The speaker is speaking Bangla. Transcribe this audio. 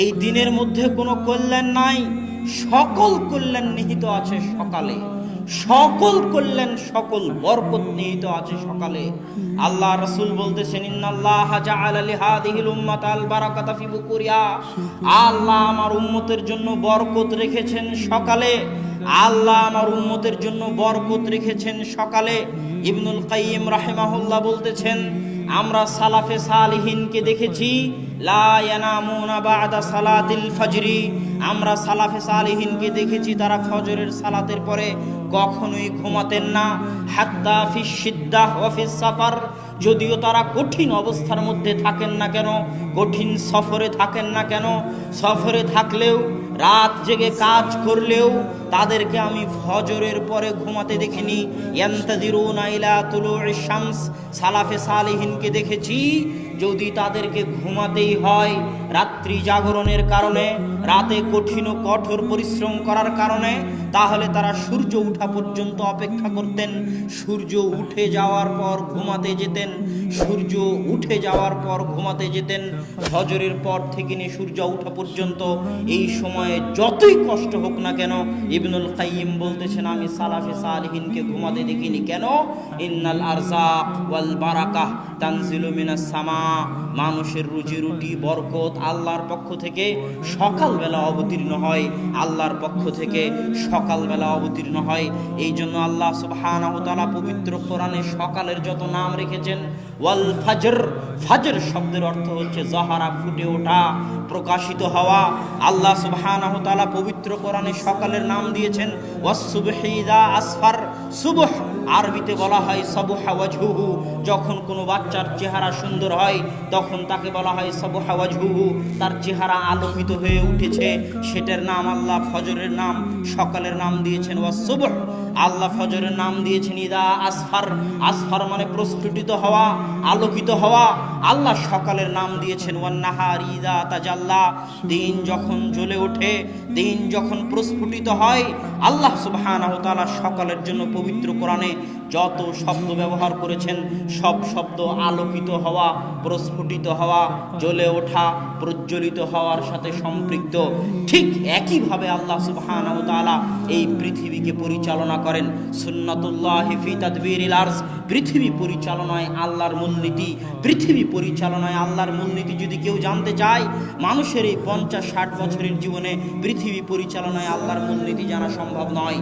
এই দিনের মধ্যে কোনো কল্যাণ নাই, সকল কল্যাণ নিহিত আছে সকালে, সকল কল্যাণ সকল বরকত নিহিত আছে সকালে। আল্লাহ রাসূল বলতেছেন, ইন্নাল্লাহা জাআলা লিহাদিহিল উম্মাতাল বারাকাতা ফি বুকুরিহা, আল্লাহ আমার উম্মতের জন্য বরকত রেখেছেন সকালে, আল্লাহ আমার উম্মতের জন্য বরকত রেখেছেন সকালে। ইবনুল কাইয়িম রাহিমাহুল্লাহ বলতেছেন, আমরা সালাফে সালিহিনকে দেখেছি লা ইয়ানামুনা বা'দা সালাতিল ফজরি, আমরা সালাফে সালিহিনকে দেখেছি তারা ফজরের সালাতের পরে কখনোই ঘুমাতেন না। হাত্তা ফিশ শিদ্দাহ ওয়া ফিস সাফার, যদিও তারা কঠিন অবস্থার মধ্যে থাকেন না কেন, কঠিন সফরে থাকেন না কেন, সফরে থাকলেও রাত জেগে কাজ করলেও তাদেরকে আমি ফজরের পরে ঘুমাতে দেখিনি। ইয়ান্তাদিরুনা ইলা তুলুইশ শামস, সালাফে সালিহিনকে দেখেছি যদি তাদেরকে ঘুমাতেই হয় রাত্রি জাগরণের কারণে, রাতে কঠিন ও কঠোর পরিশ্রম করার কারণে, তাহলে তারা সূর্য ওঠা পর্যন্ত অপেক্ষা করতেন। সূর্য উঠে যাওয়ার পর ঘুমাতে যেতেন, সূর্য উঠে যাওয়ার পর ঘুমাতে যেতেন। ফজরের পর থেকে নিয়ে সূর্য ওঠা পর্যন্ত এই সময়ে যতই কষ্ট হোক না কেন, ইবনুল কাইয়িম বলতেছেন আমি সালাফে সালিহিনকে ঘুমাতে দেখিনি। কেন? ইন্নাল আরযাক ওয়াল বারাকাহ তানজিলু মিনাস সামা, মানুষের রুজি রুটি বরকত আল্লাহর পক্ষ থেকে সকালবেলা অবতীর্ণ হয়, আল্লাহর পক্ষ থেকে সকালবেলা অবতীর্ণ হয়। এই জন্য আল্লাহ সুবহানাহু ওয়া তাআলা পবিত্র কোরআনে সকালের যত নাম রেখেছেন, ওয়াল ফাজর, ফাজর শব্দের অর্থ হচ্ছে যাহারা, ফুটে ওঠা, প্রকাশিত হওয়া। আল্লাহ সুবহানাহু ওয়া তাআলা পবিত্র কোরআনে সকালের নাম দিয়েছেন ওয়াস সুবহি ইযা আসফার, সুবহ আরবিতে বলা হয় সাবহা ওয়াজহুহু, যখন কোনো বাচ্চার চেহারা সুন্দর হয় তখন তাকে বলা হয় সাবহা ওয়াজহুহু, তার চেহারা আলোকিত হয়ে উঠেছে, সেটার নাম আল্লাহ ফজরের নাম, সকালের নাম দিয়েছেন ওয়াস সুবহ। আল্লাহ ফজরের নাম দিয়েছেন ইদা আসফার, আসফার মানে প্রস্ফুটিত হওয়া, আলোকিত হওয়া। আল্লাহ সকালের নাম দিয়েছেন ওয়ান নাহার ইদা তাজাল্লা, দিন যখন জ্বলে ওঠে, দিন যখন প্রস্ফুটিত হয়। আল্লাহ সুবহানাহু ওয়া তাআলা সকালের জন্য পবিত্র কোরআনে যত শব্দ ব্যবহার করেছেন সব শব্দ আলোকিত হওয়া, প্রস্ফুটিত হওয়া, জ্বলে ওঠা, প্রজ্বলিত হওয়ার সাথে সম্পৃক্ত। ঠিক একইভাবে আল্লাহ সুবহানাহু ওয়া তাআলা এই পৃথিবীকে পরিচালনা করেন। সুন্নাতুল্লাহি ফি তাদবিরিল আরজ, পৃথিবী পরিচালনায় আল্লাহর মূলনীতি, পৃথিবী পরিচালনায় আল্লাহর মূলনীতি যদি কেউ জানতে চায়, মানুষের এই 50-60 বছরের জীবনে পৃথিবী পরিচালনায় আল্লাহর মূলনীতি জানা সম্ভব নয়।